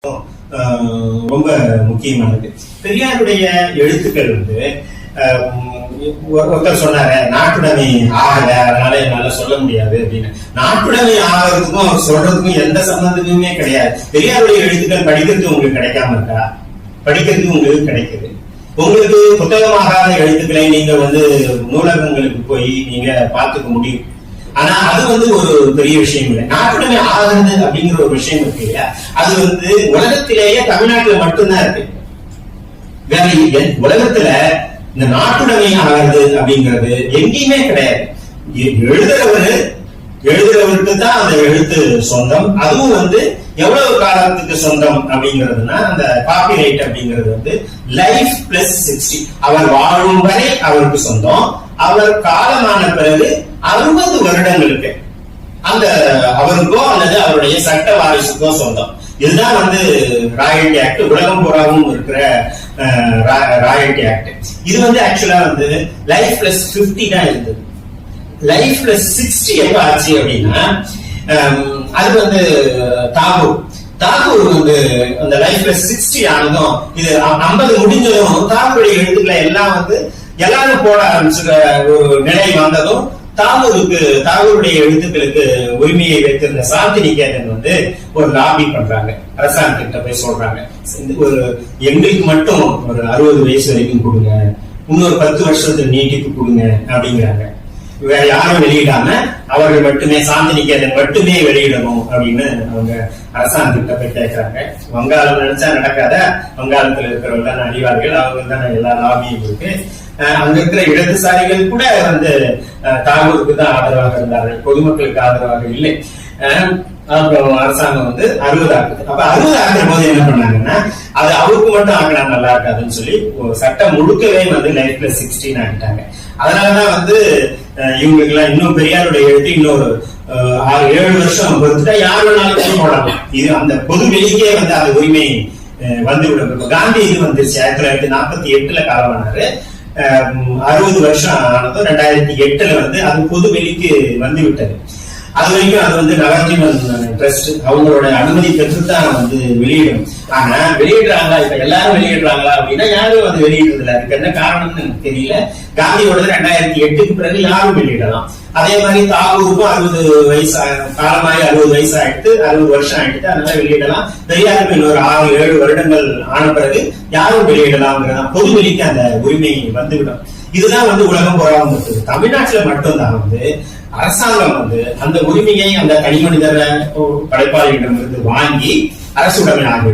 ரொம்ப முக்கியமானது. பெரியாருடைய எழுத்துக்கள் ஒருத்தர் சொன்னாரு, நாட்டுடைமை ஆகல, அதனால என்னால சொல்ல முடியாது அப்படின்னு. நாட்டுடைமை ஆகிறதுக்கும் அவர் சொல்றதுக்கும் எந்த சம்பந்தமுமே கிடையாது. பெரியாருடைய எழுத்துக்கள் படிக்கிறது உங்களுக்கு கிடைக்காம இருக்கா? படிக்கிறது உங்களுக்கு கிடைக்குது. உங்களுக்கு புத்தகமாகாத எழுத்துக்களை நீங்க நூலகங்களுக்கு போய் நீங்க பார்த்துக்க முடியும். ஆனா அது ஒரு பெரிய விஷயம் இல்லை. நாட்டுடைமை ஆகுறது அப்படிங்கிற ஒரு விஷயம் இருக்கு இல்லையா, அது உலகத்திலேயே தமிழ்நாட்டுல மட்டும்தான் இருக்கு. வேற உலகத்துல இந்த நாட்டுடைமை ஆகிறது அப்படிங்கிறது எங்கேயுமே கிடையாது. எழுதுறவருக்கு தான் அந்த எழுத்து சொந்தம். அதுவும் எவ்வளவு காலத்துக்கு சொந்தம் அப்படிங்கிறதுனா, அந்த காப்பிரைட் அப்படிங்கிறது லைஃப் பிளஸ் 60. அவர் வாழும் வரை அவருக்கு சொந்தம். அவர் காலமான பிறகு 60 வருடங்களுக்கு அந்த அவருக்கோ அல்லது அவருடைய சட்ட வாரிசுக்கோ சொந்தம். இதுதான் ராயல்டி ஆக்ட். உலகம் பூராவும் இருக்கிற ராயல்டி ஆக்ட். இது ஆக்சுவலா லைஃப் பிளஸ் 50 தான் இருந்தது. லைஃப் பிளஸ் 60 எப்ப ஆச்சு அப்படின்னா, அது தாகூர் அந்த லைஃப் பிளஸ் 60 ஆனதும், இது 50 முடிஞ்சதும் தாகூருடைய எழுத்துக்களை எல்லாம் எல்லாரும் போட ஆரம்பிச்சுற ஒரு நிலை வந்ததும், தாகூருடைய எழுத்துக்களுக்கு உரிமையை வைத்திருந்த சாந்திநிகேதன் ஒரு லாபி பண்றாங்க. அரசாங்கத்திட்ட போய் சொல்றாங்க, எங்களுக்கு மட்டும் ஒரு 60 வயசு வரைக்கும் கொடுங்க, இன்னொரு 10 வருஷத்துக்கு நீட்டிப்பு கொடுங்க அப்படிங்கிறாங்க. வேற யாரும் வெளியிடாம அவர்கள் மட்டுமே, சாந்திநிகேதன் மட்டுமே வெளியிடணும் அப்படின்னு அவங்க அரசாங்கத்திட்ட போய் கேட்கிறாங்க. வங்காளம் நினைச்சா நடக்காத, வங்காளத்துல இருக்கிறவங்க தான் அறிவார்கள், அவங்க தான் எல்லா லாபியும் இருக்கு. அங்க இருக்கிற இடதுசாரிகள் கூட தாகூருக்கு தான் ஆதரவாக இருந்தார்கள், பொதுமக்களுக்கு ஆதரவாக இல்லை. அப்புறம் அரசாங்கம் 60 ஆக்குது. அப்ப 60 ஆக்குற போது என்ன பண்ணாங்கன்னா, அது அவருக்கு மட்டும் ஆக்கினா நல்லா இருக்காதுன்னு சொல்லி சட்டம் முழுக்கவே லைஃப் பிளஸ் 16 ஆகிட்டாங்க. அதனாலதான் இவங்களுக்கு எல்லாம் இன்னும் பெரியாருடைய எழுத்து இன்னொரு 6-7 வருஷம் பொறுத்துட்டா யார் வேணாலும் போடலாம். இது அந்த பொது வெளிக்கே அந்த உரிமை வந்துவிடும். காந்தி இது வந்துருச்சு 1948 காலமானாரு. 60 வருஷம் ஆனதும் 2008 அது பொது வெளிக்கு வந்து விட்டது. அது வரைக்கும் அது நவஜீவன் ட்ரஸ்ட் அவங்களோட அனுமதி பெற்றுத்தான் வெளியிடும். ஆனா வெளியிடுறாங்களா, இப்ப எல்லாரும் வெளியிடுறாங்களா அப்படின்னா யாரும் வெளியிடுறது இல்லை. அதுக்கு என்ன காரணம்னு எனக்கு தெரியல. காந்தியோட 2008 பிறகு யாரும் வெளியிடலாம். அதே மாதிரி தாகூருக்கும் 60 வயசு காலமாயி 60 வயசு ஆயிடுத்து, 60 வருஷம் ஆயிடுத்து, அதனால வெளியிடலாம். பெரியாருக்கு இன்னொரு 6-7 வருடங்கள் ஆன பிறகு யாரும் வெளியிடலாம்ங்கிறதா பொது வெளிக்கு அந்த உரிமை வந்துவிடும். இதுதான் உலகம் புறாவும் இருக்குது. தமிழ்நாட்டுல மட்டும்தான் அரசாங்கம் அந்த உரிமையை அந்த தனி மனிதர் படைப்பாளியிடமிருந்து வாங்கி அரசுடைமை ஆகிவிடும்.